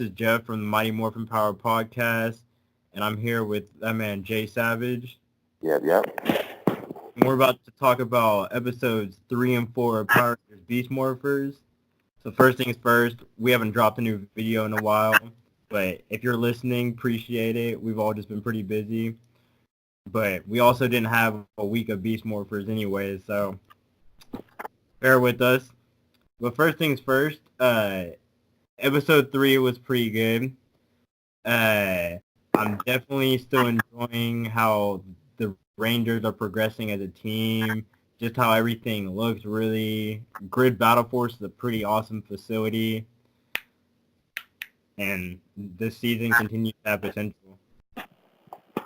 is Jeff from the Mighty Morphin Power podcast, and I'm here with that man Jay Savage. Yep. And we're about to talk about episodes 3 and 4 of Power Rangers Beast Morphers. So first things first, we haven't dropped a new video in a while, but if you're listening, appreciate it. We've all just been pretty busy, but we also didn't have a week of Beast Morphers anyway, so bear with us. But first things first, episode 3 was pretty good. I'm definitely still enjoying how the Rangers are progressing as a team, just how everything looks really. Grid Battle Force is a pretty awesome facility, and this season continues to have potential.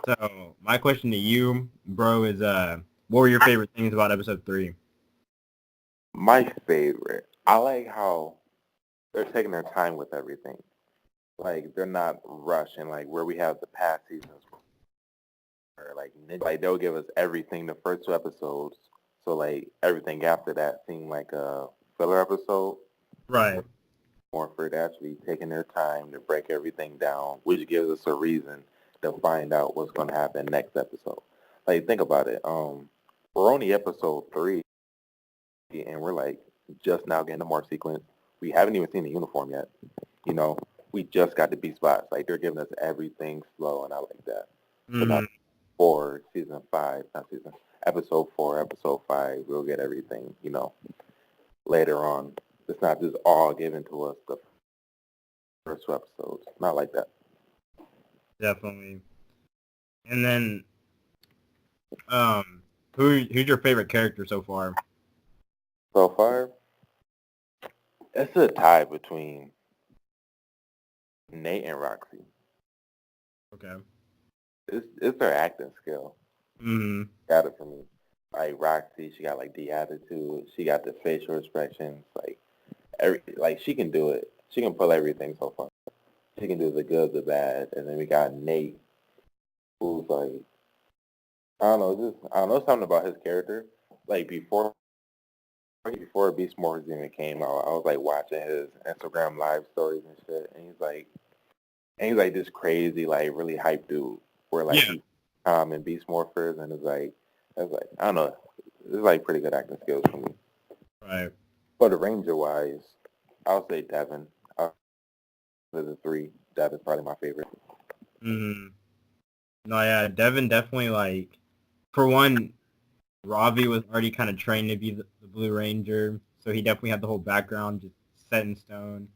So my question to you, bro, is what were your favorite things about episode 3? My favorite. I like how they're taking their time with everything. Like, they're not rushing, like, where we have the past seasons. Or, like they'll give us everything the first 2 episodes. So, like, everything after that seemed like a filler episode. Right. Morphin actually taking their time to break everything down, which gives us a reason to find out what's going to happen next episode. Like, think about it. We're only episode 3, and we're, like, just now getting the morph sequence. We haven't even seen the uniform yet. You know, we just got the B spots. Like, they're giving us everything slow, and I like that. So now for episode 4, episode 5, we'll get everything, later on. It's not just all given to us the first 2 episodes. Not like that. Definitely. And then, who's your favorite character so far? So far, it's a tie between Nate and Roxy. Okay. It's their acting skill. Got it for me. Like, Roxy, she got, like, the attitude. She got the facial expressions. Like, she can do it. She can pull everything so far. She can do the good, the bad. And then we got Nate, who's, like, I don't know something about his character. Like, before Beast Morphers even came out, I was, like, watching his Instagram live stories and shit. And he's like this crazy, like, really hype dude. Where, like, he's in Beast Morphers, and I don't know. It's, like, pretty good acting skills for me. Right. But the Ranger-wise, I'll say Devin. Out of the 3, Devin's probably my favorite. No, yeah, Devin definitely, like, for one, Ravi was already kind of trained to be the Blue Ranger, so he definitely had the whole background just set in stone.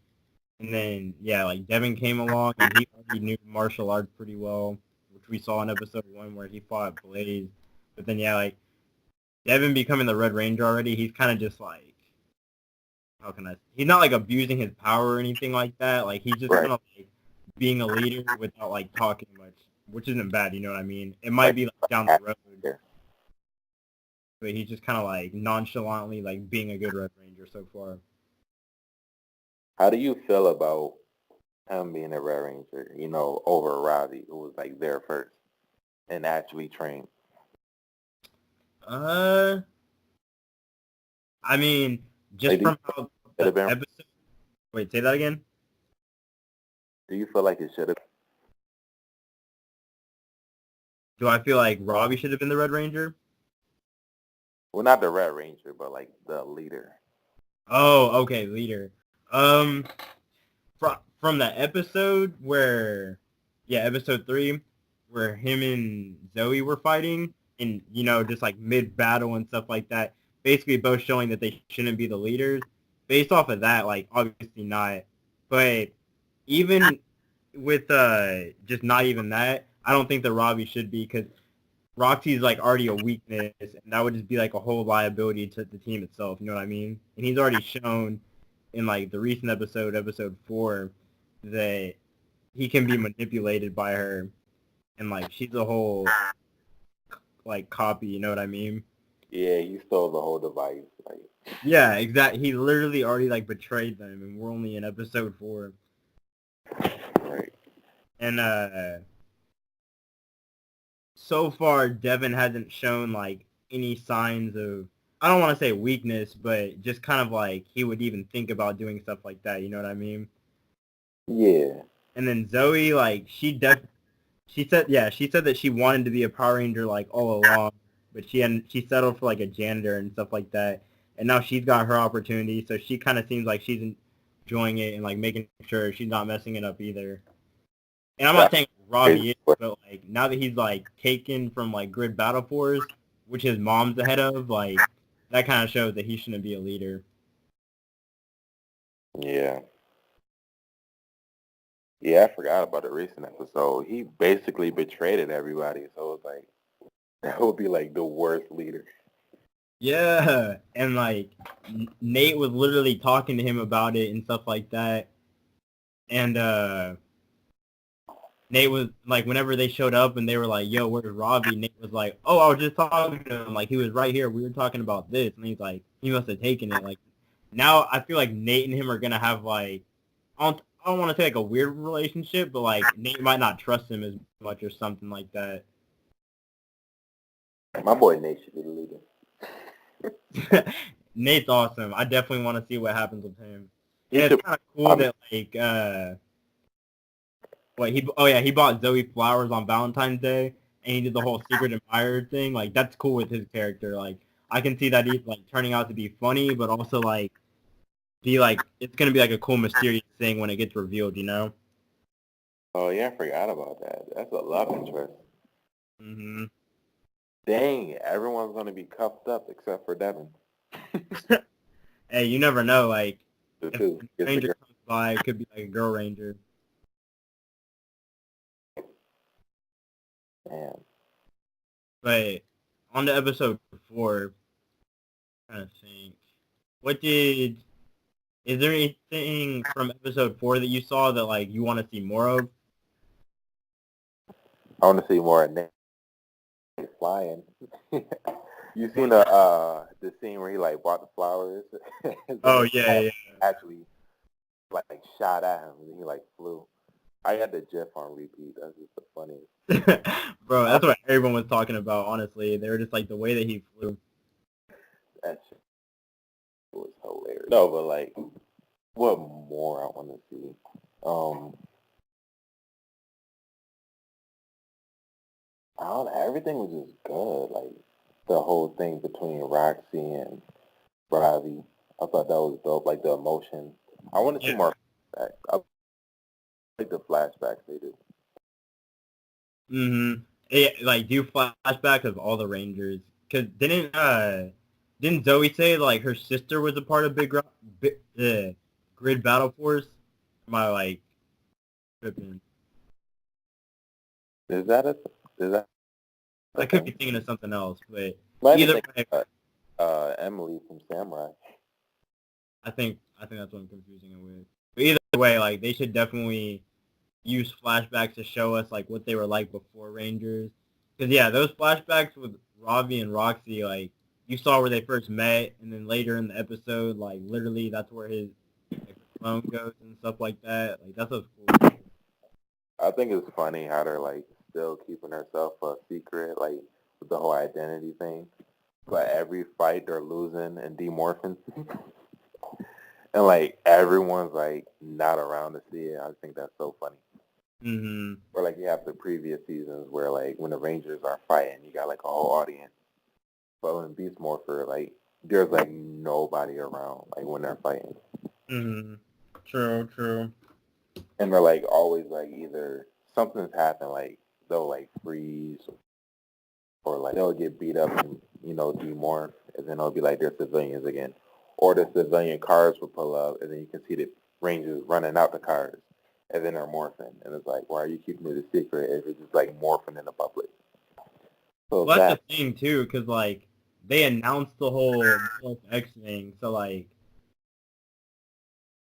And then, yeah, like, Devin came along, and he already knew martial arts pretty well, which we saw in episode 1 where he fought Blaze. But then, yeah, like, Devin becoming the Red Ranger already, he's kind of just, like, he's not, like, abusing his power or anything like that. Like, he's just kind of, like, being a leader without, like, talking much, which isn't bad, you know what I mean? It might be, like, down the road. Yeah. But he's just kind of, like, nonchalantly, like, being a good Red Ranger so far. How do you feel about him being a Red Ranger, over Ravi, who was, like, there first and actually trained? I mean, just from how the episode... Wait, say that again? Do you feel like it should have? Do I feel like Robbie should have been the Red Ranger? Well, not the Red Ranger, but, like, the leader. Oh, okay, leader. From that episode where, episode 3, where him and Zoe were fighting, and, just, like, mid-battle and stuff like that, basically both showing that they shouldn't be the leaders. Based off of that, like, obviously not. But even with just not even that, I don't think that Robbie should be, because Roxy's, like, already a weakness, and that would just be, like, a whole liability to the team itself, you know what I mean? And he's already shown in, like, the recent episode 4, that he can be manipulated by her, and, like, she's a whole, like, copy, you know what I mean? Yeah, he stole the whole device. Like, yeah, exactly. He literally already, like, betrayed them, and we're only in episode 4. Right. And, so far, Devin hasn't shown, like, any signs of, I don't want to say weakness, but just kind of, like, he would even think about doing stuff like that, you know what I mean? Yeah. And then Zoe, like, she said that she wanted to be a Power Ranger like all along, but she settled for like a janitor and stuff like that. And now she's got her opportunity, so she kind of seems like she's enjoying it and like making sure she's not messing it up either. And I'm not saying Robbie is, but like now that he's like taken from like Grid Battle Force, which his mom's the head of, like that kind of shows that he shouldn't be a leader. Yeah. Yeah, I forgot about the recent episode. He basically betrayed everybody, so it's like that would be like the worst leader. Yeah, and like Nate was literally talking to him about it and stuff like that. And Nate was like, whenever they showed up and they were like, "Yo, where's Robbie?" Nate was like, "Oh, I was just talking to him. Like he was right here. We were talking about this." And he's like, he must have taken it. Like now, I feel like Nate and him are gonna have like, I don't want to say like a weird relationship, but like Nate might not trust him as much or something like that. My boy Nate should be the leader. Nate's awesome. I definitely want to see what happens with him. And it's kind of cool that like he bought Zoe flowers on Valentine's Day and he did the whole secret admirer thing. Like that's cool with his character. Like I can see that he's like turning out to be funny, but also like be like it's gonna be like a cool mysterious thing when it gets revealed, you know? Oh yeah, I forgot about that. That's a love interest. Mm-hmm. Dang, everyone's gonna be cuffed up except for Devin. Hey, you never know. Like if a ranger comes by, it could be like a girl ranger. Damn. But on to episode 4, I'm trying to think. Is there anything from episode 4 that you saw that like you want to see more of? I want to see more of Nate flying. You seen the scene where he like bought the flowers? Oh yeah. Actually, like shot at him and he like flew. I had the GIF on repeat. That's just the funniest. Bro, that's what everyone was talking about. Honestly, they were just like the way that he flew. That shit was hilarious. No, but like, what more I want to see? I don't know. Everything was just good. Like the whole thing between Roxy and Ravi. I thought that was dope. Like the emotion. I want to see more flashbacks. I like the flashbacks they do. Mm-hmm. Yeah, like do flashbacks of all the Rangers. Cause didn't Zoe say like her sister was a part of Grid Battle Force? Am I like tripping? Is that I could be thinking of something else, but either way, Emily from Samurai. I think that's what I'm confusing it with. But either way, like they should definitely use flashbacks to show us like what they were like before Rangers. Because yeah, those flashbacks with Ravi and Roxy, like you saw where they first met, and then later in the episode, like literally that's where his like, phone goes and stuff like that. Like that's what's cool. I think it's funny how they're like still keeping herself a secret, like with the whole identity thing. But every fight they're losing and demorphing. And like everyone's like not around to see it. I think that's so funny. Mm-hmm. Or like you have the previous seasons where like when the Rangers are fighting, you got like a whole audience. But when Beast Morpher, like there's like nobody around, like when they're fighting. Mm-hmm. True. And they're like always like either something's happened, like they'll like freeze or like they'll get beat up and demorph, and then it'll be like they're civilians again, or the civilian cars will pull up, and then you can see the Rangers running out the cars, and then they're morphing, and it's like, why are you keeping it a secret if it's just like morphing in the public? So Well, that's the thing too, because like they announced the whole Morph X thing, so like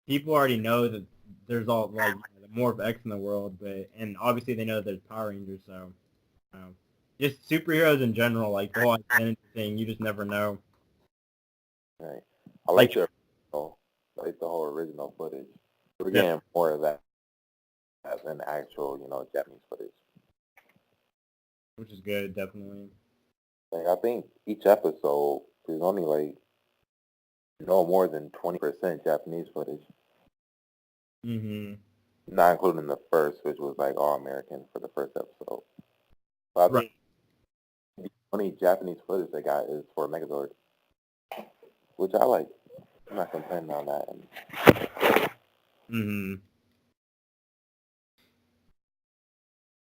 people already know that there's all like the Morph X in the world, and obviously they know that there's Power Rangers, so just superheroes in general, like the whole identity thing, you just never know. Right. I like the whole original footage. We're getting more of that as an actual, Japanese footage. Which is good, definitely. Like I think each episode is only like no more than 20% Japanese footage. Mm-hmm. not including the first, which was like all American for the first episode. So I Right. think the only Japanese footage they got is for Megazord, which I like. I'm not complaining on that. Mm-hmm.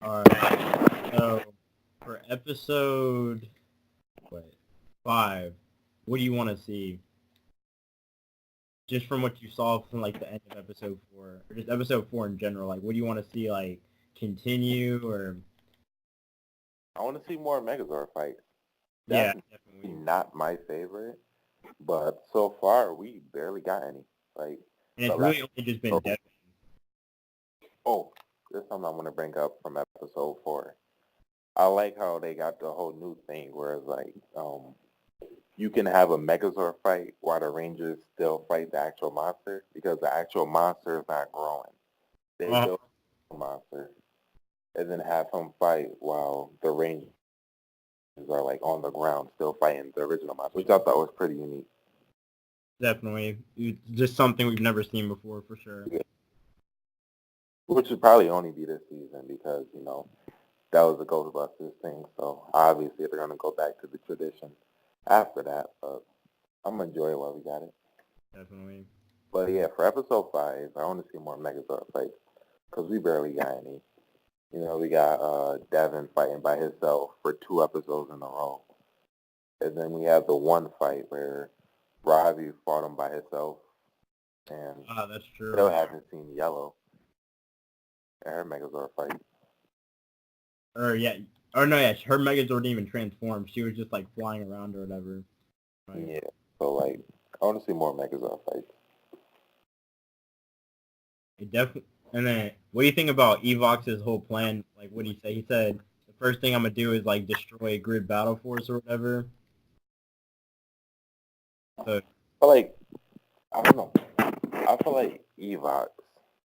All right. So for episode 5, what do you want to see? Just from what you saw from like the end of episode 4, or just episode 4 in general, like what do you want to see like continue or? I want to see more Megazord fights. Yeah, Definitely definitely. not my favorite, but so far we barely got any. Like And the it's last. really only just been Devin. Oh, there's something I want to bring up from episode 4. I like how they got the whole new thing where it's like you can have a Megazord fight while the Rangers still fight the actual monster because the actual monster is not growing. They build a monster and then have him fight while the Rangers are like on the ground still fighting the original monster, which I thought was pretty unique. Definitely. It's just something we've never seen before for sure. Yeah. Which would probably only be this season because, that was the Ghostbusters thing. So obviously they're going to go back to the tradition after that. But I'm going to enjoy it while we got it. Definitely. But yeah, for episode 5, I want to see more Megazord fights because we barely got any. We got Devin fighting by himself for 2 episodes in a row. And then we have the one fight where Ravi fought him by himself. And That's true. still haven't seen Yellow in her Megazord fight. Or yeah. Or no, yeah, her Megazord didn't even transform. She was just like flying around or whatever. Right. Yeah. So like, I want to see more Megazord fights. It definitely. And then, what do you think about Evox's whole plan? Like, what did he say? He said the first thing I'm gonna do is like destroy Grid Battle Force or whatever. So But like, I don't know. I feel like Evox,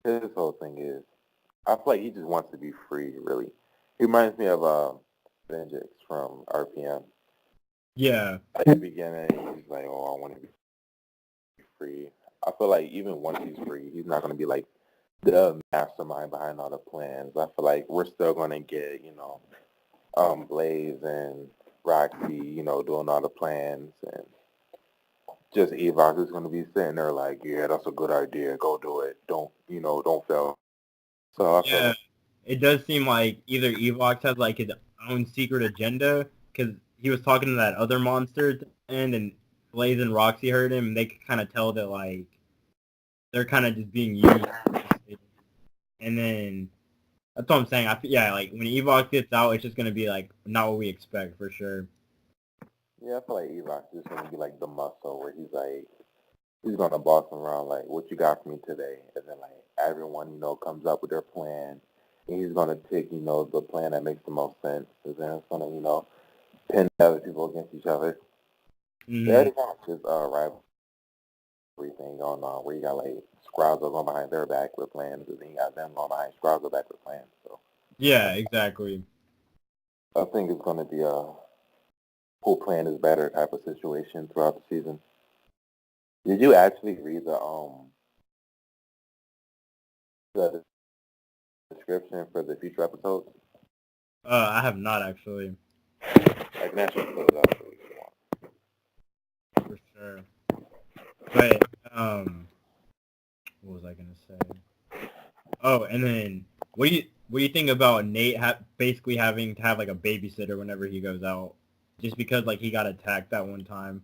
his whole thing is, I feel like he just wants to be free, really. He reminds me of Vengeance from RPM. yeah, At the beginning, he's like, oh, I want to be free. I feel like even once he's free, he's not going to be like the mastermind behind all the plans. I feel like we're still going to get, Blaze and Roxy, doing all the plans, and just Evox is going to be sitting there like, yeah, that's a good idea. Go do it. Don't fail. So I feel yeah. It does seem like either Evox has like his own secret agenda because he was talking to that other monster at the end, and Blaze and Roxy heard him, and they could kind of tell that like they're kind of just being used. And then that's what I'm saying. Yeah, like when Evox gets out, it's just gonna be like not what we expect for sure. yeah, I feel like Evox is going to be like the muscle where he's going to boss them around like, what you got for me today? And then like everyone, comes up with their plan. And he's going to pick, the plan that makes the most sense. And then it's going to, pin other people against each other. Mm-hmm. They already got this rivalry thing going on where you got like Scrabble going behind their back with plans, and then you got them going behind Scrabble back with plans. So Yeah, exactly. I think it's going to be a who plan is better type of situation throughout the season. Did you actually read the description for the future episodes? I have not actually. I can actually pull it up if you want. For sure. But what was I gonna say? Oh, and then what do you think about Nate basically having to have like a babysitter whenever he goes out, just because like he got attacked that one time?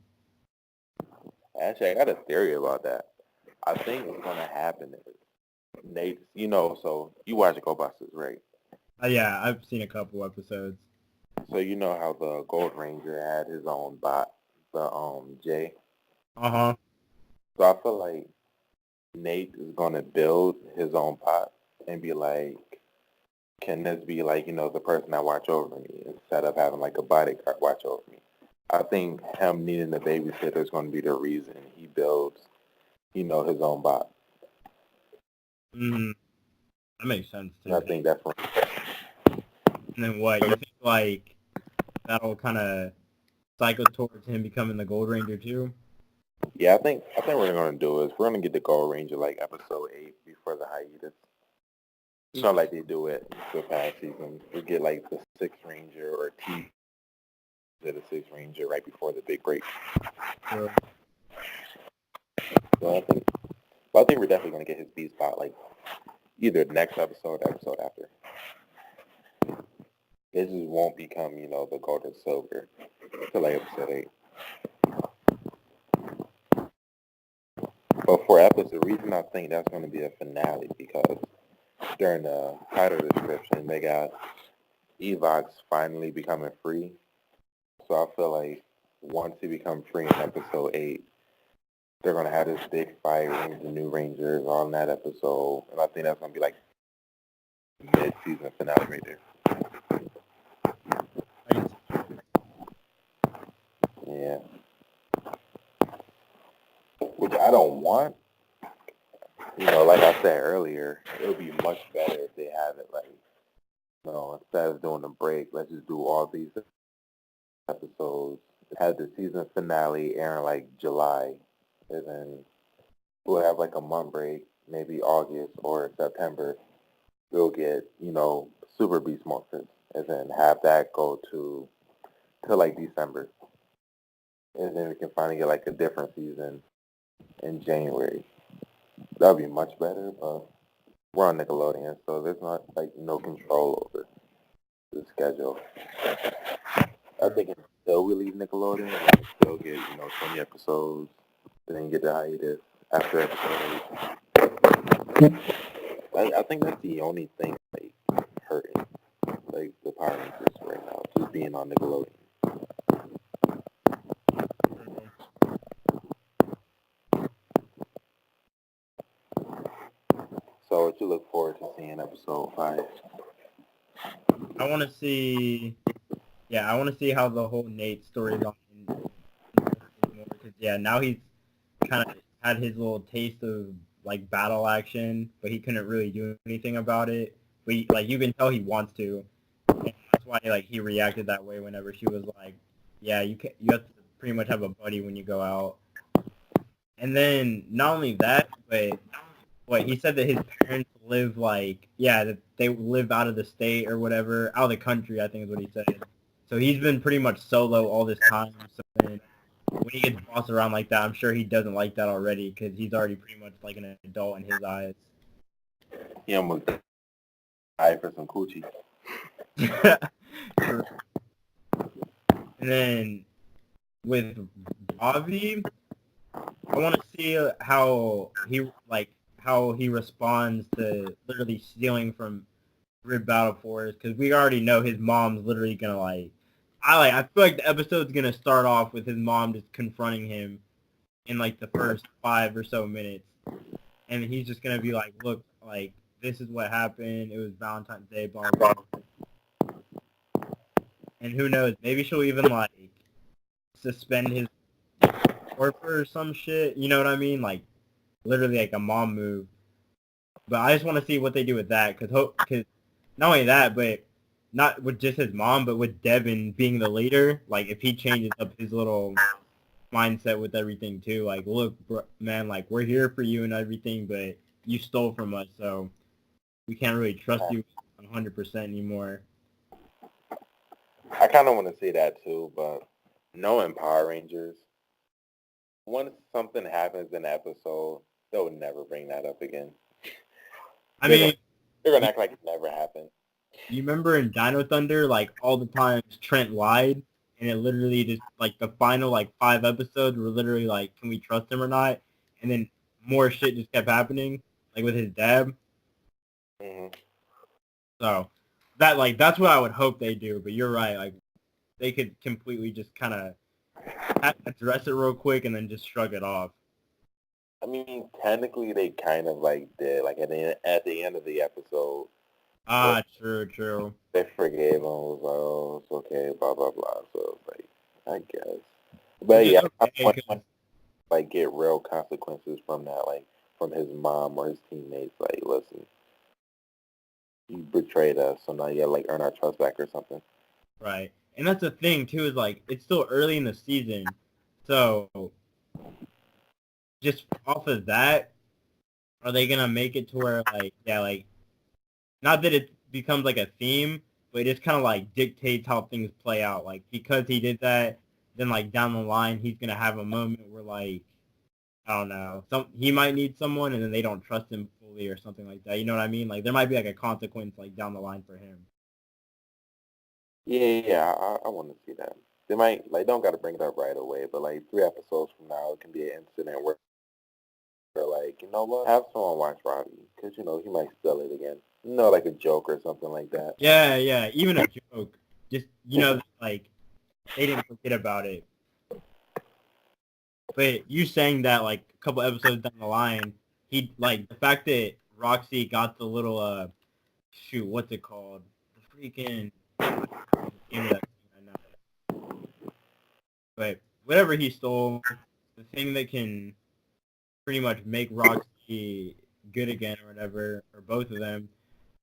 Actually, I got a theory about that. I think what's going to happen is Nate, so you watch Ghostbusters, right? Yeah, I've seen a couple episodes. So you know how the Gold Ranger had his own bot, the Jay. Uh-huh. So I feel like Nate is going to build his own bot and be like, can this be like, the person that watch over me instead of having like a bodyguard watch over me? I think him needing a babysitter is going to be the reason he builds, his own bot. Mm, that makes sense And I too. think that's what. And then what? You think like that'll kind of cycle towards him becoming the Gold Ranger too? Yeah, I think what we're going to do is we're going to get the Gold Ranger like episode 8 before the hiatus. It's not like they do it the past season. We get like the Sixth Ranger or T the Sixth Ranger right before the big break. Sure. So I think we're definitely gonna get his B spot like either next episode or episode after. It just won't become, the gold or silver until like episode 8. But for episode, the reason I think that's going to be a finale because during the title description, they got Evox finally becoming free. So I feel like once he becomes free in episode 8, they're going to have this big fight with the new Rangers on that episode. And I think that's going to be like mid-season finale right there. Yeah. Which I don't want. Like I said earlier, it would be much better if they have it like, instead of doing a break, let's just do all these episodes. Have the season finale airing like July, and then we'll have like a month break, maybe August or September. We'll get, Super Beast Morphers, and then have that go to like December. And then we can finally get like a different season in January. That would be much better, but we're on Nickelodeon, so there's not like no control over the schedule. I think until we leave Nickelodeon, we can still get, 20 episodes, and then get the hiatus after episode 8. I think that's the only thing like hurting like the Power Rangers right now, just being on Nickelodeon. So what you look forward to seeing episode 5? I want to see how the whole Nate story is on. Because now he's kind of had his little taste of like battle action, but he couldn't really do anything about it. But you can tell he wants to, and that's why he reacted that way whenever she was like, "Yeah, you have to pretty much have a buddy when you go out." And then not only that, but he said that his parents live that they live out of the state or whatever, out of the country, I think is what he said. So he's been pretty much solo all this time. So then when he gets bossed around like that, I'm sure he doesn't like that already because he's already pretty much like an adult in his eyes. He almost died for some coochie. True. And then with Ravi, I want to see how he responds to literally stealing from Rib Battle Force, because we already know his mom's literally gonna I feel like the episode's gonna start off with his mom just confronting him in like the first 5 or so minutes, and he's just gonna be like, "Look, like this is what happened. It was Valentine's Day, blah blah." And who knows? Maybe she'll even like suspend his torpor or some shit. You know what I mean? Like literally like a mom move. But I just want to see what they do with that, because not only that, but not with just his mom, but with Devin being the leader. Like if he changes up his little mindset with everything too, like, look, bro, man, like we're here for you and everything, but you stole from us, so we can't really trust you 100% anymore. I kind of want to see that too, but knowing Power Rangers, once something happens in the episode, they'll never bring that up again. They're gonna act like it never happened. You remember in Dino Thunder, like all the times Trent lied, and it literally just like the final 5 episodes were literally like, can we trust him or not? And then more shit just kept happening, like with his dad. Mm-hmm. So that's what I would hope they do. But you're right, like they could completely just kind of address it real quick and then just shrug it off. I mean, technically they kind of did, at the end of the episode. True. They forgave him. It was like, oh, it's okay, blah blah blah. So it's I guess. But yeah, I want to get real consequences from that, from his mom or his teammates. Listen, you betrayed us, so now you gotta earn our trust back or something. Right, and that's the thing too, is it's still early in the season, so just off of that, are they gonna make it to where not that it becomes like a theme, but it just kind of like dictates how things play out. Like because he did that, then like down the line he's gonna have a moment where like I don't know, he might need someone and then they don't trust him fully or something like that. You know what I mean? Like there might be like a consequence like down the line for him. Yeah, I want to see that. They might like don't got to bring it up right away, but like 3 episodes from now, it can be an incident where they're like, you know what, have someone watch Robbie because you know he might steal it again. You know, like a joke or something like that. Yeah, even a joke. Just like they didn't forget about it. But you saying that like a couple episodes down the line, he like the fact that Roxy got the little shoot, what's it called? The freaking name of that thing right now. But whatever he stole, the thing that can pretty much make Roxy good again or whatever, or both of them,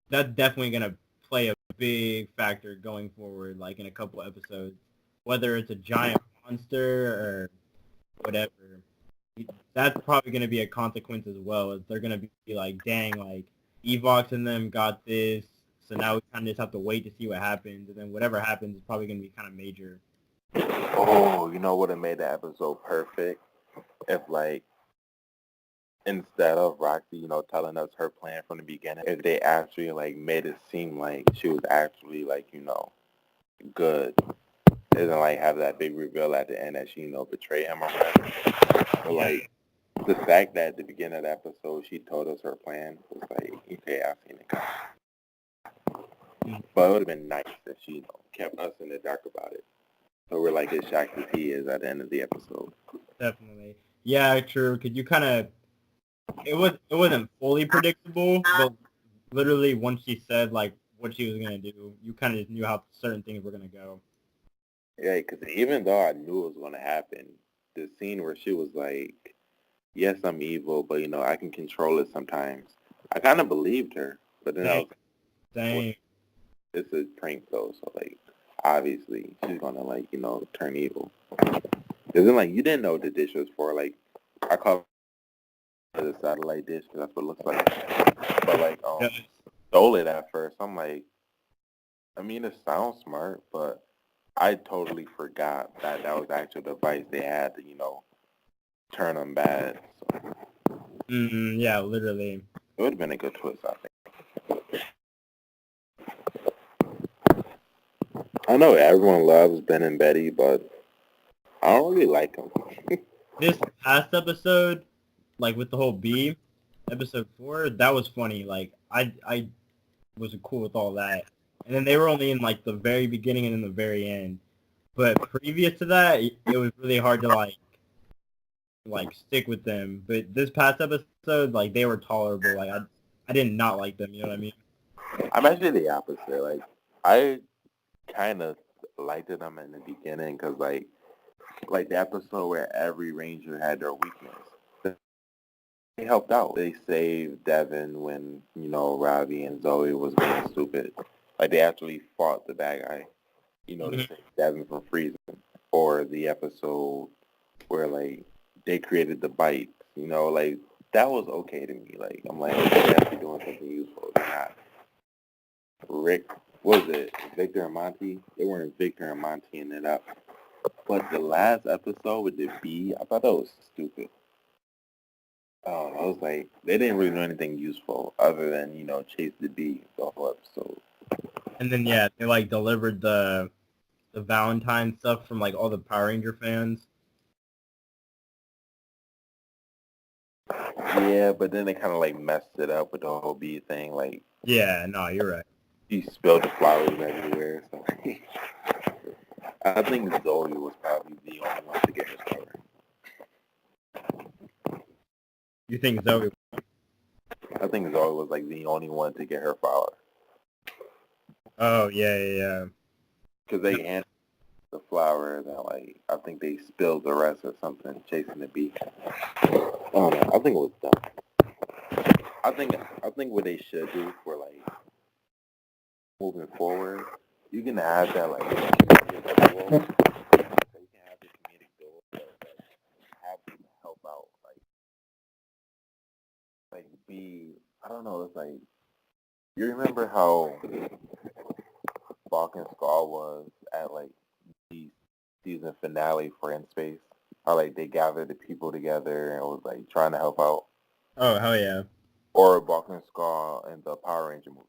that's definitely gonna play a big factor going forward, like in a couple episodes. Whether it's a giant monster or whatever, that's probably going to be a consequence as well. Is they're going to be like, dang, like Evox and them got this, so now we kind of just have to wait to see what happens, and then whatever happens is probably going to be kind of major. Oh, you know what? It made the episode perfect. If like instead of Roxy, you know, telling us her plan from the beginning, if they actually like made it seem like she was actually like, you know, good. It doesn't like have that big reveal at the end that she, you know, betrayed him or whatever. But like the fact that at the beginning of the episode she told us her plan was like, okay, I've seen it coming. But it would have been nice if she, you know, kept us in the dark about it. So we're like as shocked as he is at the end of the episode. Definitely. Yeah, true. Because you kind of, it wasn't fully predictable, but literally once she said like what she was gonna do, you kind of just knew how certain things were gonna go. Yeah, because even though I knew it was going to happen, the scene where she was like, yes, I'm evil, but, you know, I can control it sometimes. I kind of believed her, but then I was like, Dang. it's a prank, though, so, like, obviously she's going to, like, you know, turn evil. Isn't like, you didn't know what the dish was for. Like, I call it a satellite dish because that's what it looks like. But, like, stole it at first. I'm like, I mean, it sounds smart, but I totally forgot that that was the actual device they had to, you know, turn them bad. So Yeah, literally. it would have been a good twist, I think. I know everyone loves Ben and Betty, but I don't really like them. This past episode, like with the whole B, episode 4, that was funny. Like I was cool with all that. And then they were only in like the very beginning and in the very end. But previous to that, it was really hard to like stick with them. But this past episode, like they were tolerable. Like I did not like them. You know what I mean? I'm actually the opposite. Like I kind of liked them in the beginning because like the episode where every ranger had their weakness. They helped out. They saved Devin when, you know, Robbie and Zoe was being stupid. Like they actually fought the bad guy, you know, to save Devin from freezing. Or the episode where like they created the bike, you know, like that was okay to me. Like I'm like, okay, they're actually doing something useful. They're not Rick, what was it? Victor and Monty? They weren't Victor and Monty in it up. But the last episode with the bee, I thought that was stupid. I was like, they didn't really do anything useful other than, you know, chase the bee the whole episode. And then yeah, they like delivered the Valentine stuff from like all the Power Ranger fans. Yeah, but then they kind of like messed it up with the whole bee thing. Like, Yeah, no, you're right. he spilled the flowers everywhere. So I think Zoe was probably the only one to get her flower. You think Zoe? I think Zoe was like the only one to get her flower. Oh yeah. Because they handed the flower and like I think they spilled the rest or something chasing the bee. I don't know. I think it was dumb. I think what they should do for like moving forward, you can have that like comedic duo. So you can have the comedic duo that have them help out, like be I don't know, it's like You remember how Balk and Skull was at like the season finale for In Space? How like they gathered the people together and was like trying to help out? Oh, hell yeah. Or Balk and Skull in the Power Ranger movie,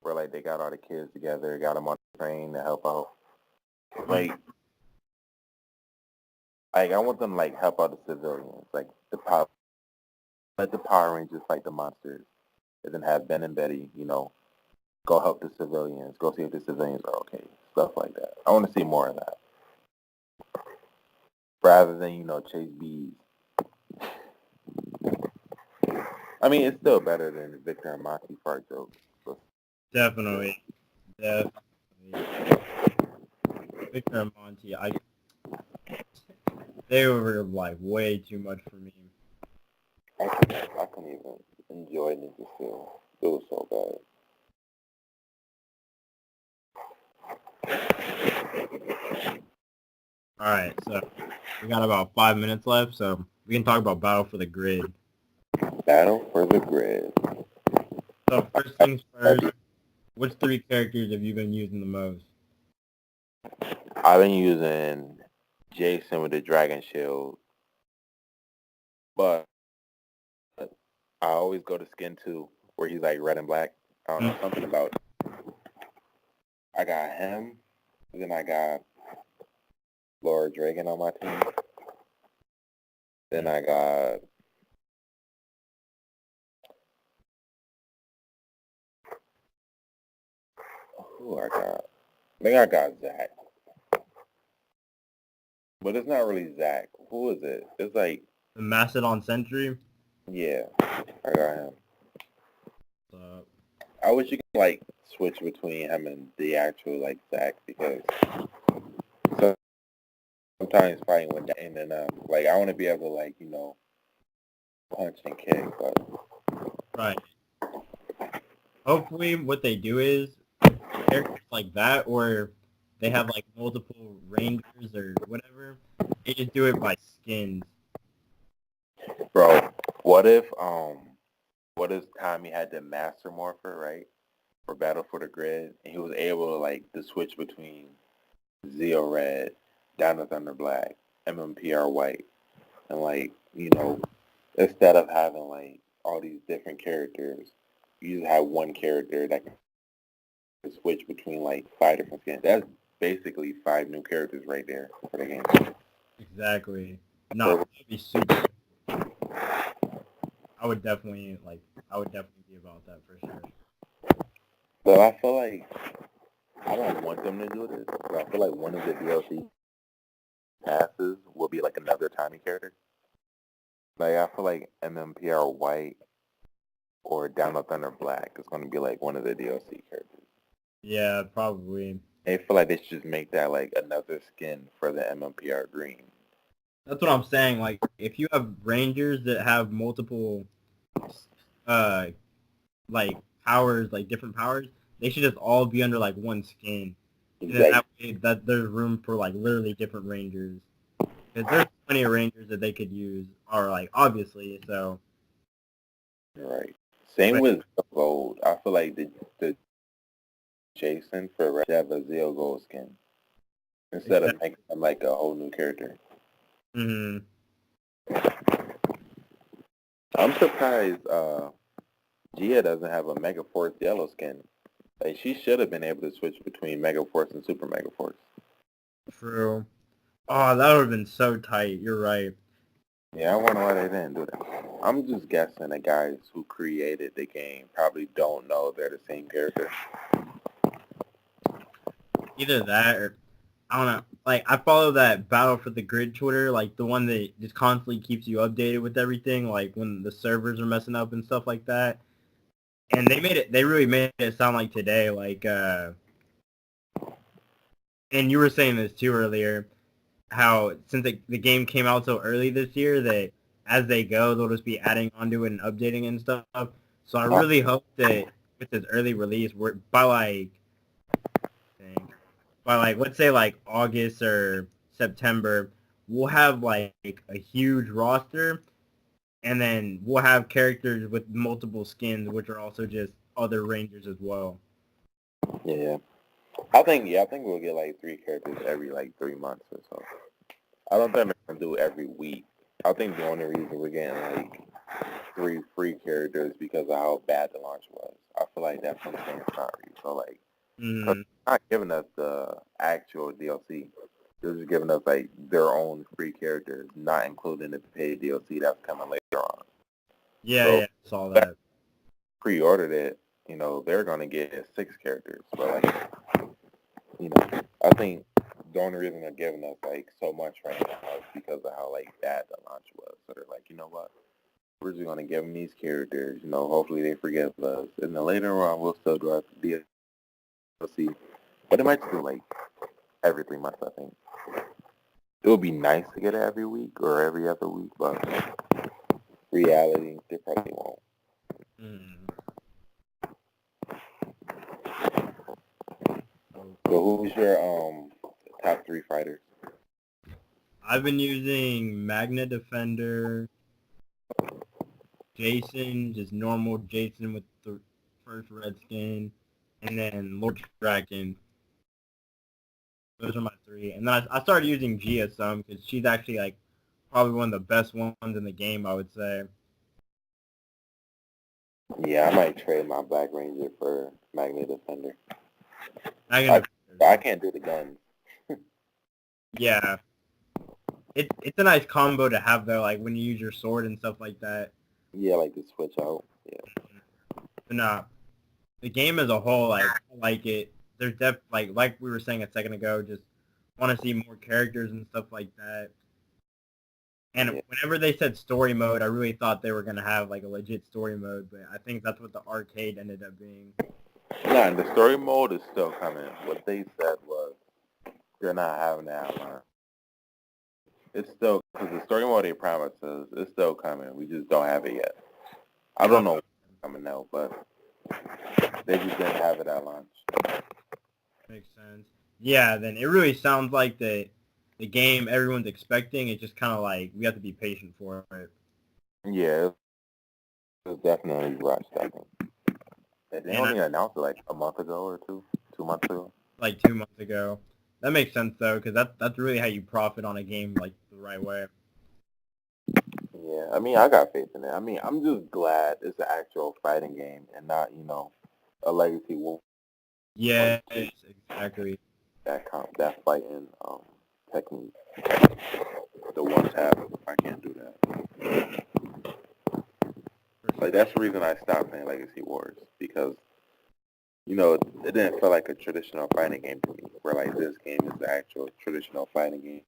where like they got all the kids together, got them on the train to help out. Like I want them to like help out the civilians, like let the Power Rangers fight the monsters, and then have Ben and Betty, go help the civilians, go see if the civilians are okay, stuff like that. I want to see more of that, rather than chase bees. I mean, it's still better than the Victor and Monty fart jokes. So. Definitely. Victor and Monty, they were like way too much for me. I couldn't even enjoy Ninja Steel. It was so bad. Alright, so we got about 5 minutes left, so we can talk about Battle for the Grid. Battle for the Grid. So first things first, which 3 characters have you been using the most? I've been using Jason with the Dragon Shield, but I always go to Skin 2, where he's like red and black. I don't know, something about it. I got him, then I got Laura Dragon on my team. Then I got who I got? I think I got Zach. But it's not really Zach. Who is it? It's like the Mastodon Sentry? Yeah, I got him. So, I wish you could like switch between him and the actual like Zach, because sometimes fighting with that in and like I want to be able to like punch and kick, but right. Hopefully, what they do is characters like that, or they have like multiple rangers or whatever. They just do it by skins. Bro, what if Tommy had the Master Morpher, right, for Battle for the Grid, and he was able to like to switch between Zeo Red, Down to Thunder Black, MMPR White, and like instead of having like all these different characters, you just have one character that can switch between like 5 different skins. That's basically 5 new characters right there for the game. Exactly. No, that'd be super. I would definitely be about that for sure. But I feel like I don't want them to do this, but I feel like one of the DLC passes will be like another Tommy character. Like I feel like MMPR White or Down to Thunder Black is going to be like one of the DLC characters. Yeah, probably. I feel like they should just make that like another skin for the MMPR Green. That's what I'm saying. Like, if you have Rangers that have multiple, like powers, like different powers, they should just all be under like one skin. Exactly. And that way, that there's room for like literally different Rangers. Because there's plenty of Rangers that they could use, or like obviously. So. Right. Same with Gold. I feel like the Jason for Red have a Zeo Gold skin instead of making him like a whole new character. Mm-hmm. I'm surprised Gia doesn't have a Mega Force yellow skin. Like she should have been able to switch between Mega Force and Super Mega Force. True. Oh, that would have been so tight. You're right. Yeah, I wonder why they didn't do that. I'm just guessing the guys who created the game probably don't know they're the same character. Either that or, I don't know. Like, I follow that Battle for the Grid Twitter, like the one that just constantly keeps you updated with everything, like when the servers are messing up and stuff like that. And they really made it sound like today, like, and you were saying this too earlier, how since the game came out so early this year that as they go, they'll just be adding onto it and updating and stuff. So I really hope that with this early release, we're by let's say like August or September, we'll have like a huge roster, and then we'll have characters with multiple skins, which are also just other Rangers as well. Yeah. I think we'll get like 3 characters every like 3 months or so. I don't think they're gonna do every week. I think the only reason we're getting like 3 free characters because of how bad the launch was. I feel like that's what I'm saying. It's not real. So like, they're not giving us the actual DLC. They're just giving us like their own free characters, not including the paid DLC that's coming later on. Yeah, So yeah, I saw that. Pre-ordered it, they're gonna get 6 characters. But like, I think the only reason they're giving us like so much right now is because of how like bad the launch was. So they're like, you know what? We're just gonna give them these characters. Hopefully they forgive us, and then later on we'll still go out the DLC. But it might just do like every 3 months. I think it would be nice to get it every week or every other week, but reality they probably won't. So who's your top 3 fighters? I've been using Magna Defender, Jason, just normal Jason with the first red skin, and then Lord Dragon. Those are my 3. And then I started using Gia some because she's actually like probably one of the best ones in the game, I would say. Yeah, I might trade my Black Ranger for Magna Defender. I can't do the guns. Yeah. It's a nice combo to have though, like when you use your sword and stuff like that. Yeah, like to switch out. Yeah. But nah, the game as a whole, like I like it. There's like we were saying a second ago, just want to see more characters and stuff like that. And whenever they said story mode, I really thought they were gonna have like a legit story mode, but I think that's what the arcade ended up being. Nah, the story mode is still coming. What they said was they're not having that one. It's still, because the story mode they promised us, it's still coming. We just don't have it yet. I don't know what's coming out, but they just didn't have it at launch. Makes sense. Yeah, then it really sounds like the game everyone's expecting. It's just kind of like we have to be patient for it. Yeah, it's definitely rushed, I think. They only announced it like a month ago or 2 months ago. Like 2 months ago. That makes sense though, because that's really how you profit on a game like the right way. Yeah, I mean, I got faith in it. I mean, I'm just glad it's an actual fighting game and not, a legacy war. Yeah, exactly. That fighting technique. The one tap, I can't do that. Like, that's the reason I stopped playing Legacy Wars, because, it didn't feel like a traditional fighting game to me, where, like, this game is the actual traditional fighting game.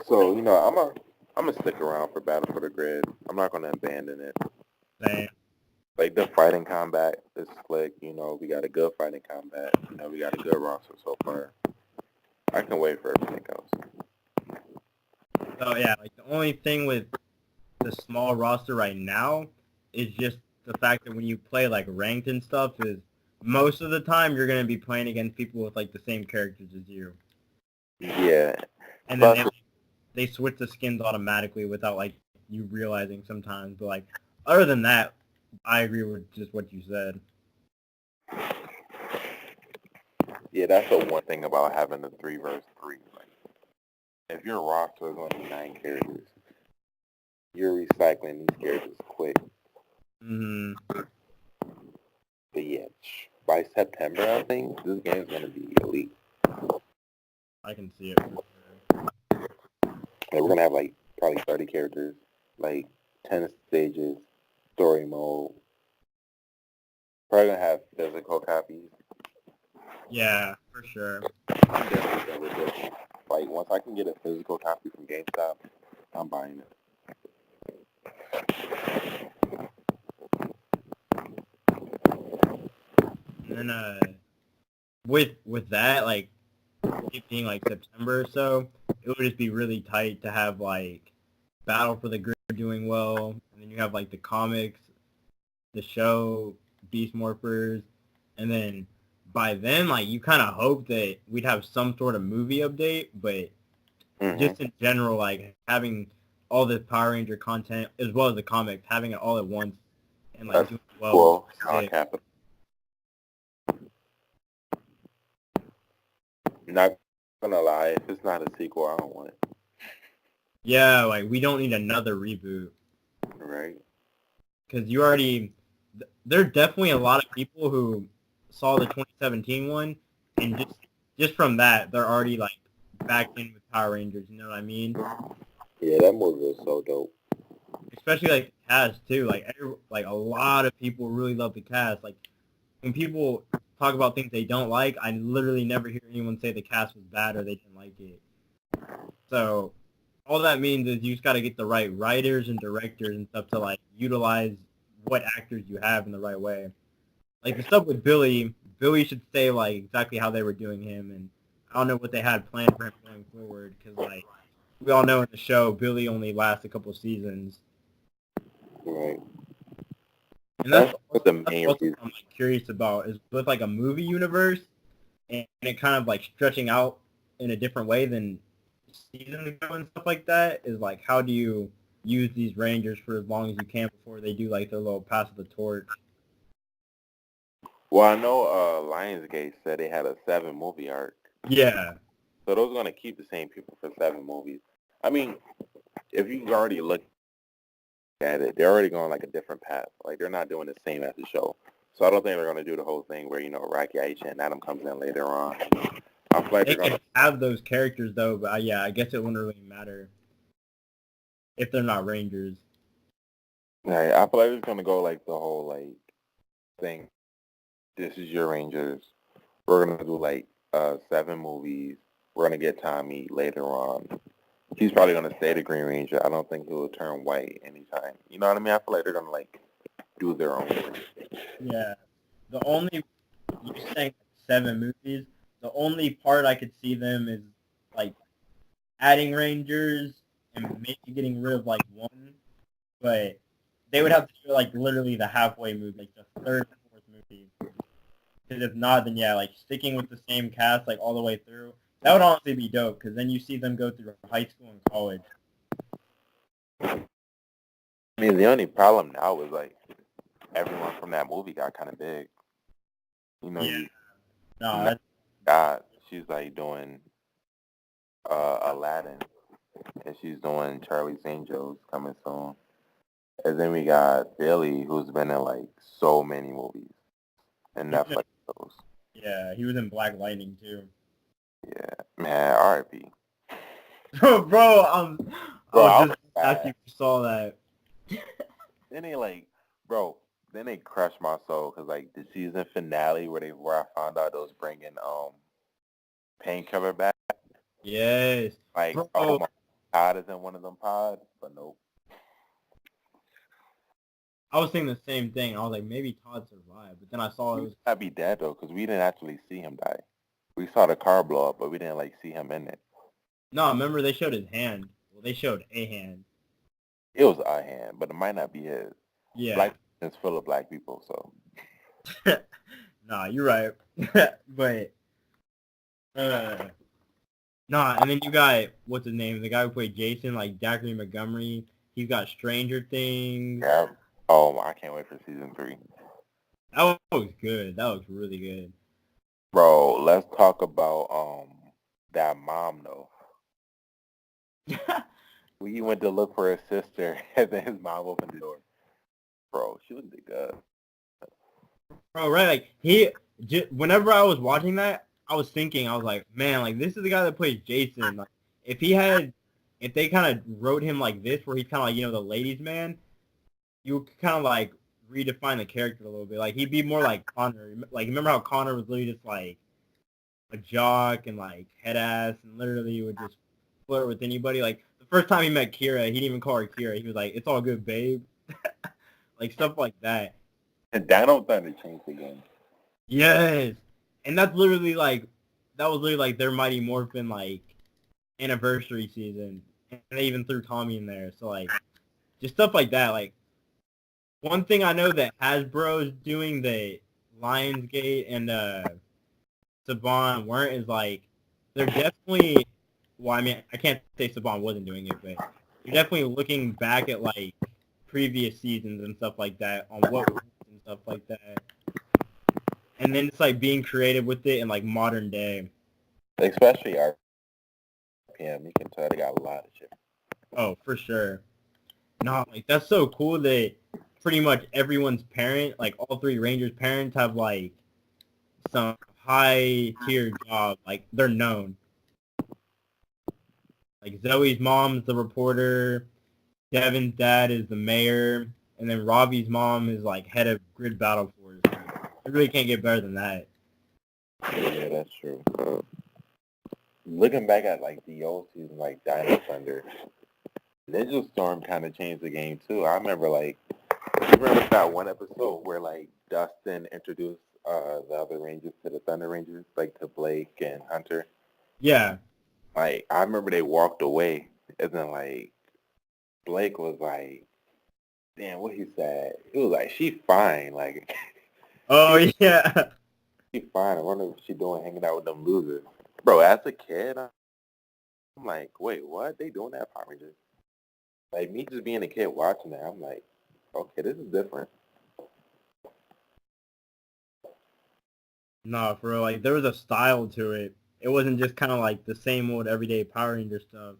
So, I'm gonna stick around for Battle for the Grid. I'm not gonna abandon it. Same. Like, the fighting combat is slick, we got a good fighting combat, we got a good roster so far. I can wait for everything else. So yeah, like the only thing with the small roster right now is just the fact that when you play like ranked and stuff is most of the time you're going to be playing against people with like the same characters as you. Yeah. And then they switch the skins automatically without like you realizing sometimes. But like other than that, I agree with just what you said. Yeah, that's the one thing about having the 3 versus 3. Like, if your roster is only 9 characters, you're recycling these characters quick. Mm-hmm. But yeah, by September, I think this game is gonna be elite. I can see it. Like, we're gonna have like probably 30 characters, like 10 stages, story mode. Probably gonna have physical copies. Yeah, for sure. I'm definitely gonna do it. Like, once I can get a physical copy from GameStop, I'm buying it. And then with that, like it being like September or so, it would just be really tight to have like Battle for the Grid doing well, and then you have like the comics, the show, Beast Morphers, and then by then like you kind of hope that we'd have some sort of movie update, but just in general, like having all this Power Ranger content as well as the comics, having it all at once and That's doing well. cool. Capital. Not gonna lie, if it's not a sequel, I don't want it. Yeah, we don't need another reboot. Right. Because you already, there are definitely a lot of people who saw the 2017 one, and just from that, they're already back in with Power Rangers. You know what I mean? Yeah, that movie was so dope. Especially the cast too. A lot of people really love the cast. When people talk about things they don't like, I literally never hear anyone say the cast was bad or they didn't like it. So all that means is you just got to get the right writers and directors and stuff to utilize what actors you have in the right way. The stuff with Billy should stay exactly how they were doing him, and I don't know what they had planned for him going forward because we all know in the show Billy only lasts a couple seasons. Right. And that's the main reason I'm curious about is with a movie universe and it kind of stretching out in a different way than season ago and stuff like that is how do you use these Rangers for as long as you can before they do their little pass of the torch. Well, I know Lionsgate said they had a 7-movie arc. Yeah. So those are going to keep the same people for 7 movies. I mean, if you already look at it, they're already going a different path. They're not doing the same as the show. So I don't think they're going to do the whole thing where, Rocky, Aisha, and Adam comes in later on. I feel they can have those characters, though, but yeah, I guess it wouldn't really matter if they're not Rangers. Right, I feel it's going to go the whole, thing. This is your Rangers. We're going to do, 7 movies. We're going to get Tommy later on. He's probably going to stay the Green Ranger. I don't think he'll turn white anytime. You know what I mean? I feel they're going to, do their own thing. Yeah. You saying 7 movies, the only part I could see them is, adding Rangers and maybe getting rid of, one. But they would have to do, literally the halfway movie, the third or fourth movie. Because if not, then yeah, sticking with the same cast, all the way through, that would honestly be dope, because then you see them go through high school and college. I mean, the only problem now is, everyone from that movie got kind of big. She's, doing Aladdin, and she's doing Charlie's Angels coming soon. And then we got Billy, who's been in, so many movies and Netflix shows. Yeah, he was in Black Lightning, too. Yeah, man, R.I.P. Bro, I was just asking if you saw that. Then they crushed my soul because the season finale where I found out they was bringing Painkiller back. Yes. Oh my God, is in one of them pods, but nope. I was thinking the same thing. I was maybe Todd survived, but then I saw it was. He'd be dead though, because we didn't actually see him die. We saw the car blow up, but we didn't see him in it. No, remember they showed his hand. Well, they showed a hand. It was a hand, but it might not be his. Yeah. Black is full of black people, so. Nah, you're right. But nah, and then you got what's his name? The guy who played Jason, Zachary Montgomery. He's got Stranger Things. Yeah. Oh, I can't wait for season 3. That was good. That was really good. Bro, let's talk about that mom though. We went to look for his sister, and then his mom opened the door. Bro, she looked good. Bro, right? Whenever I was watching that, I was thinking, I was like, man, this is the guy that plays Jason. If they kind of wrote him like this, where he's kind of the ladies' man, you could kind of redefine the character a little bit. He'd be more like Connor. Remember how Connor was literally just a jock and head ass, and literally would just flirt with anybody. The first time he met Kira, he didn't even call her Kira. He was like, "It's all good, babe." Stuff like that. And Dino Thunder changed again. Yes, and that's literally that was literally their Mighty Morphin anniversary season, and they even threw Tommy in there. So just stuff like that. One thing I know that Hasbro is doing that Lionsgate and Saban weren't is they're definitely. Well, I mean, I can't say Saban wasn't doing it, but you're definitely looking back at previous seasons and stuff like that on what and stuff like that. And then it's like being creative with it in like modern day. Especially RPM, you can tell they got a lot of shit. Oh, for sure. No, like that's so cool that pretty much everyone's parent, like all three Rangers' parents, have like some high tier job. Like they're known. Like Zoe's mom's the reporter, Devin's dad is the mayor, and then Robbie's mom is like head of Grid Battle Force. It really can't get better than that. Yeah, that's true. Looking back at like the old season, like Dino Thunder, Ninja Storm kind of changed the game too. I remember like, you remember that one episode where like Dustin introduced the other Rangers to the Thunder Rangers, like to Blake and Hunter. Yeah. Like I remember they walked away, and then like Blake was like, "Damn, what he said?" He was like, "She fine, like." Oh yeah. She fine. I wonder what she doing hanging out with them losers. Bro, as a kid, I'm like, wait, what? They doing that Power Rangers? Like, me just being a kid watching that, I'm like, okay, this is different. Nah, for real. Like there was a style to it. It wasn't just kind of like the same old everyday Power Ranger stuff.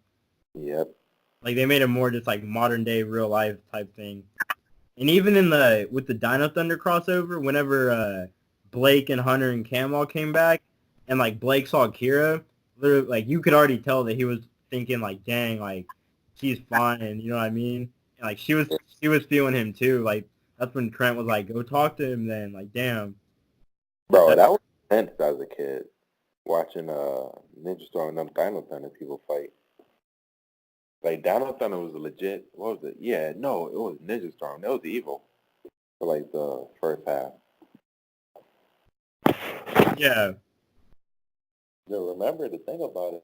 Yep. Like they made it more just like modern day real life type thing. And even in with the Dino Thunder crossover, whenever Blake and Hunter and Cam all came back, and like Blake saw Kira, literally, like you could already tell that he was thinking like, dang, like she's fine, you know what I mean? And, like she was feeling him too. Like that's when Trent was like, go talk to him then. Like damn. Bro, that was intense as a kid, watching Ninja Storm and them Dino Thunder people fight. Like, Dino Thunder was legit. What was it? Yeah, no, it was Ninja Storm. That was evil for like the first half. Yeah. Now, remember the thing about it,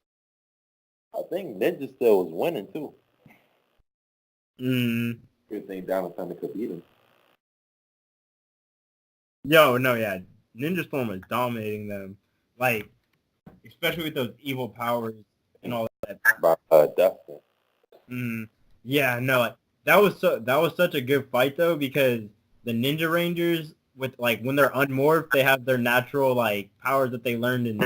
I think Ninja still was winning too. You think Dino Thunder could beat him? Yo, no, yeah. Ninja Storm was dominating them. Like, especially with those evil powers and all that. By Dustin. Yeah, no, like, that was such a good fight though, because the Ninja Rangers, with like when they're unmorphed, they have their natural like powers that they learned in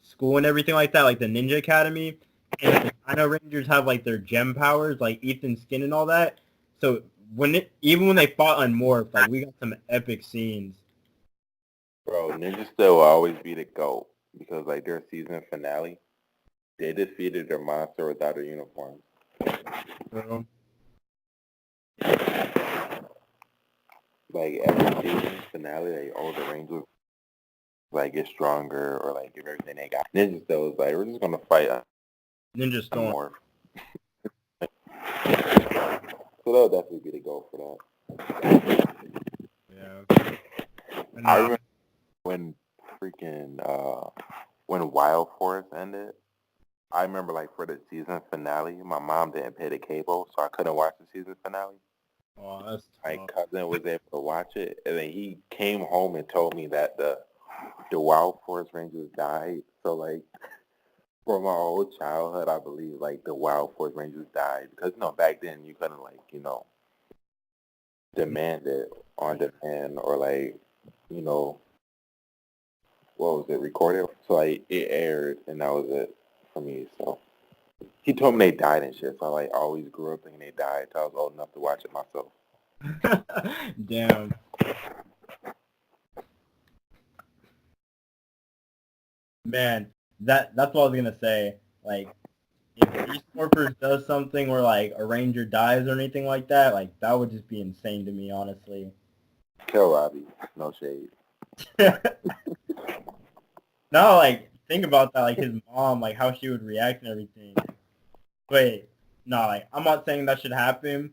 school and everything like that, like the Ninja Academy. And the Dino Rangers have like their gem powers, like Ethan's skin and all that. So even when they fought unmorphed, like we got some epic scenes. Bro, Ninja still will always be the GOAT because like their season finale, they defeated their monster without their uniforms. Bro. Like every season finale, like all the Rangers like get stronger or like give everything they got. Ninja still was like, we're just gonna fight Ninja Storm. more. So that'll definitely be the goal for that. Yeah. I remember when freaking when Wild Forest ended. I remember like for the season finale, my mom didn't pay the cable, so I couldn't watch the season finale. Oh, that's My tough. cousin was able to watch it, and then he came home and told me that the Wild Forest Rangers died. So like from my whole childhood, I believe like the Wild Forest Rangers died because back then you couldn't like demand it on demand or like what was it recorded? So like it aired, and that was it for me. So he told me they died and shit. So I like always grew up thinking they died until I was old enough to watch it myself. Damn. Man, that's what I was gonna say. Like, if Beast Morphers does something where like a ranger dies or anything like that, like that would just be insane to me, honestly. Kill Robbie, no shade. No, like think about that, like his mom, like how she would react and everything. Wait, no, like I'm not saying that should happen,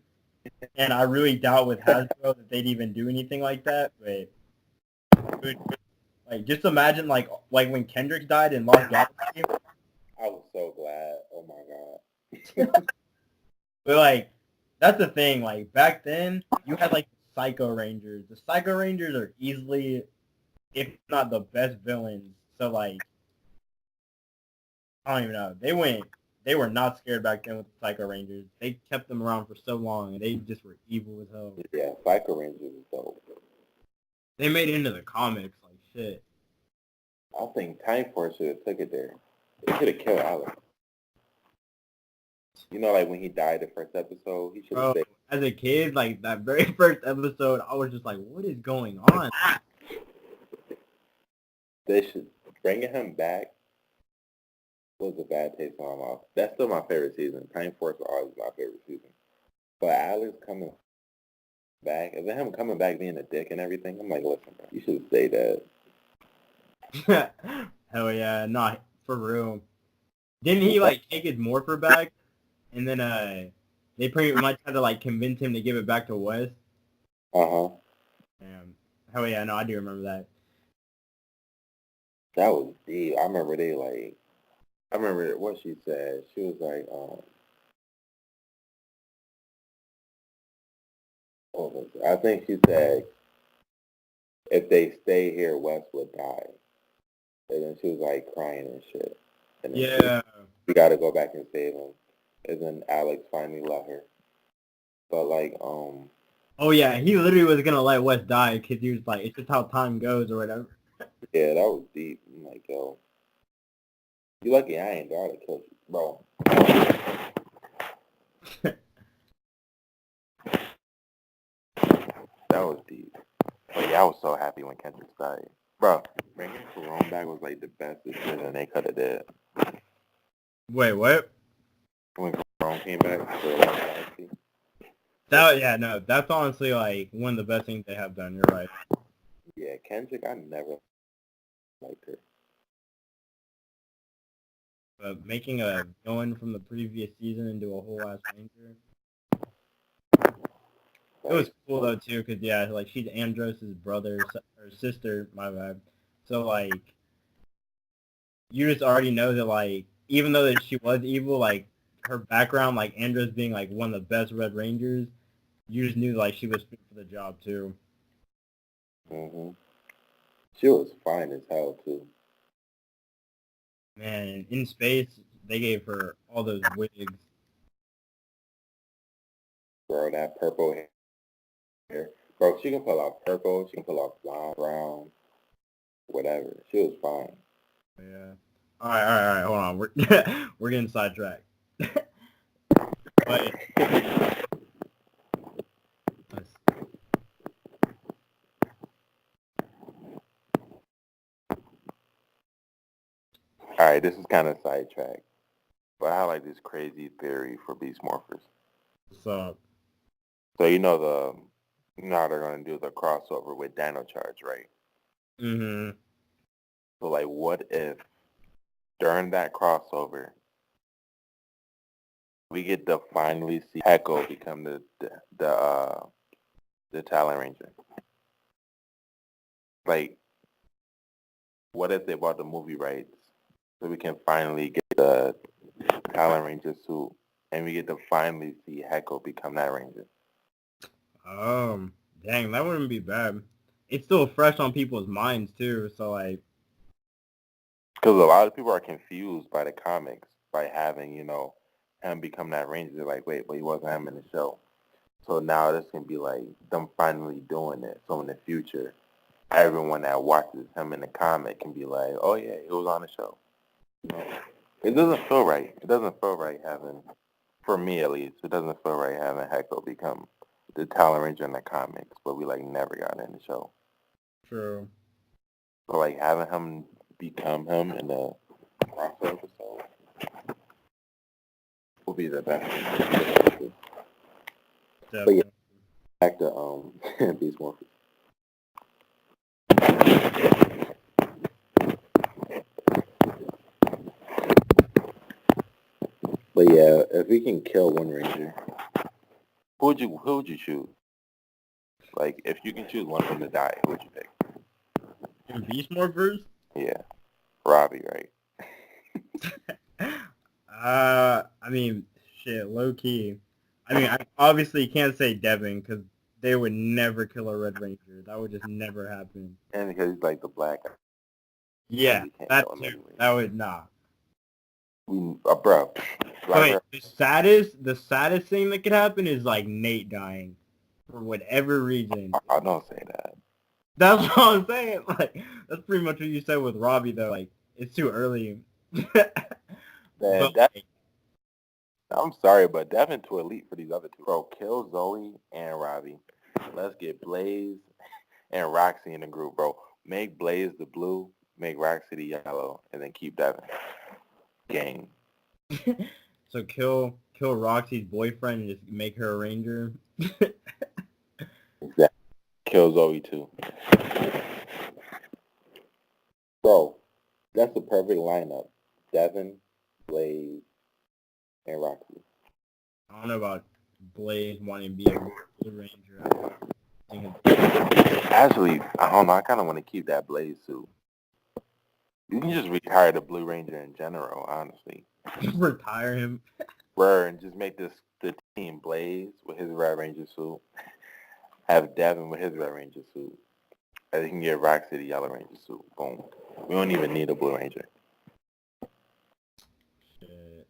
and I really doubt with Hasbro that they'd even do anything like that. But like, just imagine like when Kendrick died in Lost Galaxy. I was so glad. Oh my god. But like, that's the thing. Like back then, you had like the Psycho Rangers. The Psycho Rangers are easily, if not the best villains. So like, I don't even know. They they were not scared back then with the Psycho Rangers. They kept them around for so long, and they just were evil as hell. Yeah, Psycho Rangers is dope. They made it into the comics like shit. I think Time Force should have took it there. It should have killed Alex. You know, like when he died the first episode, he should have stayed. As a kid, like that very first episode, I was just like, what is going on? They should bringing him back was a bad taste in my mouth. That's still my favorite season. Time Force was always my favorite season. But Alex coming back, and then him coming back being a dick and everything, I'm like, listen, bro, you should have stayed dead. Hell yeah, not for real. Didn't he like take his morpher back, and then they pretty much had to like convince him to give it back to Wes? Uh-huh. Damn. Hell yeah, no, I do remember that. That was deep. I remember what she said. She was like, what was it? I think she said, if they stay here, Wes would die. And then she was like crying and shit. And then Yeah. we got to go back and save him. And then Alex finally let her. But like, oh yeah, he literally was gonna let Wes die because he was like, it's just how time goes or whatever. Yeah, that was deep. I'm like, yo, you lucky I ain't got to kill you, bro. That was deep. But yeah, I was so happy when Kendrick died. Bro, bringing Jerome back was like the best decision they could have did. Wait, what? When Jerome came back for Galaxy. That's honestly like one of the best things they have done. You're right. Yeah, Kendrick, I never liked her. But making a going from the previous season into a whole ass Ranger. It was cool though too, cause yeah, like she's Andros's brother or sister, my bad. So like, you just already know that like, even though that she was evil, like her background, like Andros being like one of the best Red Rangers, you just knew like she was fit for the job too. Mhm. She was fine as hell too. Man, in space, they gave her all those wigs. Bro, that purple hair. Bro, she can pull off purple. She can pull off blonde, brown, whatever. She was fine. Yeah. All right. Hold on, we're getting sidetracked. But all right, this is kind of sidetracked, but I have like this crazy theory for Beast Morphers. what's up? So you know how they're gonna do the crossover with Dino Charge, right? Mm-hmm. So like, what if during that crossover we get to finally see Echo become the Talon Ranger? Like, what if they bought the movie rights so we can finally get the Talon Ranger suit and we get to finally see Echo become that Ranger? Dang, that wouldn't be bad. It's still fresh on people's minds too, so like. Because a lot of people are confused by the comics by having, him become that Ranger. They're like, wait, but he wasn't him in the show. So now this can be like them finally doing it. So in the future, everyone that watches him in the comic can be like, oh yeah, he was on the show. It doesn't feel right. It doesn't feel right having, for me at least, it doesn't feel right having Hector become the Talon Ranger in the comics, but we like never got it in the show. True. So like having him become him in the crossover episode will be the best. But yeah, back to Beast Morphers. But yeah, if we can kill one Ranger, who would you choose? Like, if you can choose one of them to die, who would you pick? In Beast Morphers? Yeah, Robbie, right? I mean, shit, low key. I mean, I obviously can't say Devin because they would never kill a Red Ranger. That would just never happen. And because he's like the black guy. Yeah, that too. That would not. Bro. Wait, the saddest thing that could happen is like Nate dying for whatever reason. I don't say that. That's what I'm saying. Like that's pretty much what you said with Robbie though. Like it's too early. Man, But, I'm sorry, but Devin too elite for these other two. Bro, kill Zoe and Robbie. Let's get Blaze and Roxy in the group, bro. Make Blaze the blue, make Roxy the yellow, and then keep Devin. Gang. So kill Roxy's boyfriend and just make her a ranger. Exactly. Kill Zoe too. Bro, that's the perfect lineup. Devin, Blaze, and Roxy. I don't know about Blaze wanting to be a blue ranger. Actually, I don't know. I kind of want to keep that Blaze suit. You can just retire the Blue Ranger in general, honestly. Retire him. And just make the team Blaze with his Red Ranger suit. Have Devin with his Red Ranger suit. And you can get Roxy the Yellow Ranger suit. Boom. We don't even need a Blue Ranger. Shit.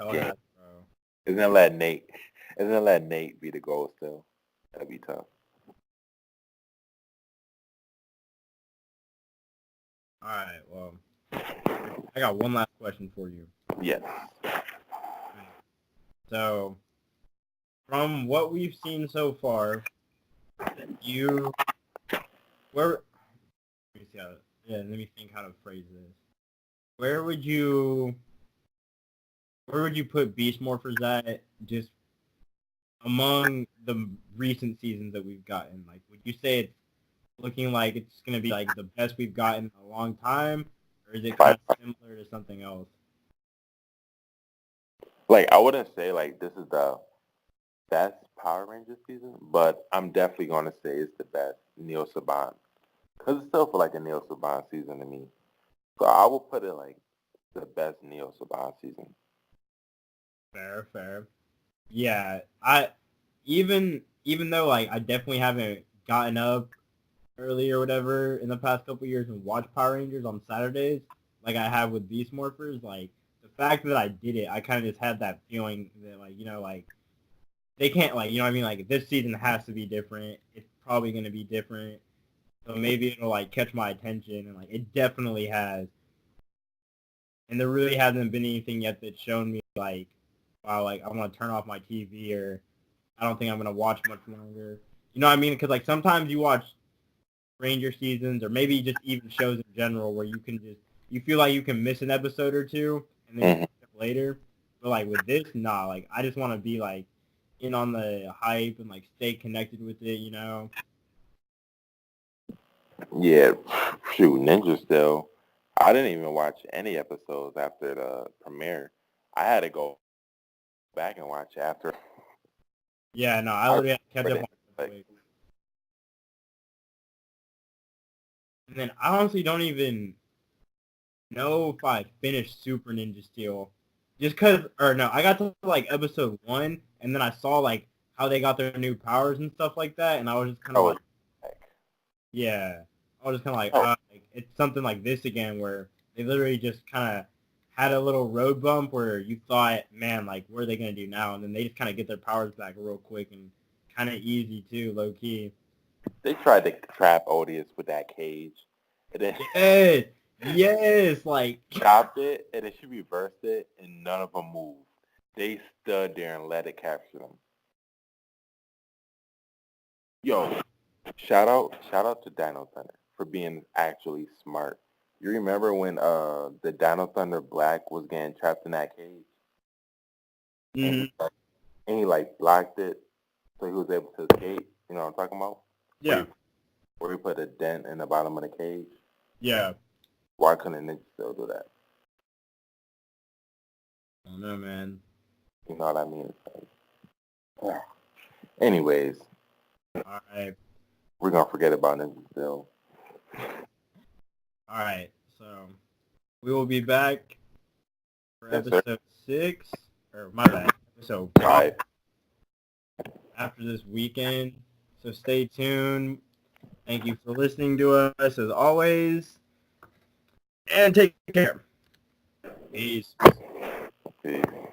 Yeah. Isn't it let Nate be the goal still? That'd be tough. All right, well, I got one last question for you. Yes. So, from what we've seen so far, let me think how to phrase this. Where would you put Beast Morphers at, just among the recent seasons that we've gotten? Like, would you say it's looking like it's going to be like the best we've gotten in a long time, or is it kind of similar to something else? Like, I wouldn't say like this is the best Power Ranger season, but I'm definitely going to say it's the best Neo Saban, because it still feel like a Neo Saban season to me. So I will put it like the best Neo Saban season. Fair. Yeah, even though like I definitely haven't gotten up early or whatever in the past couple years and watched Power Rangers on Saturdays like I have with Beast Morphers, like the fact that I did it, I kind of just had that feeling that like, like they can't, like, you know what I mean? Like this season has to be different. It's probably going to be different. So maybe it'll like catch my attention, and like it definitely has. And there really hasn't been anything yet that's shown me like, wow, like I want to turn off my TV, or I don't think I'm going to watch much longer. You know what I mean? Because like sometimes you watch Ranger seasons, or maybe just even shows in general, where you feel like you can miss an episode or two and then you pick it later. But like with this, nah, like I just want to be like in on the hype and like stay connected with it, you know? Yeah, shoot, Ninja still. I didn't even watch any episodes after the premiere. I had to go back and watch after. Yeah, no, I literally kept up on it. And then I honestly don't even know if I finished Super Ninja Steel. Just cause, or no, I got to like episode 1, and then I saw like how they got their new powers and stuff like that, and I was just kind of like, yeah, I was just kind of like, it's something like this again, where they literally just kind of had a little road bump where you thought, man, like, what are they going to do now? And then they just kind of get their powers back real quick, and kind of easy too, low key. They tried to trap Odious with that cage. And then yes, like chopped it, and then she reversed it, and none of them moved. They stood there and let it capture them. Yo, shout out to Dino Thunder for being actually smart. You remember when the Dino Thunder Black was getting trapped in that cage? Mm-hmm. And he like blocked it so he was able to escape. You know what I'm talking about? Yeah. Where he put a dent in the bottom of the cage. Yeah. Why couldn't Ninja still do that? I don't know, man. You know what I mean? Like, anyways. All right. We're going to forget about Ninja still. All right. So we will be back for episode 6. Or my bad. Episode 5. After this weekend. So stay tuned. Thank you for listening to us as always. And take care. Peace. Peace.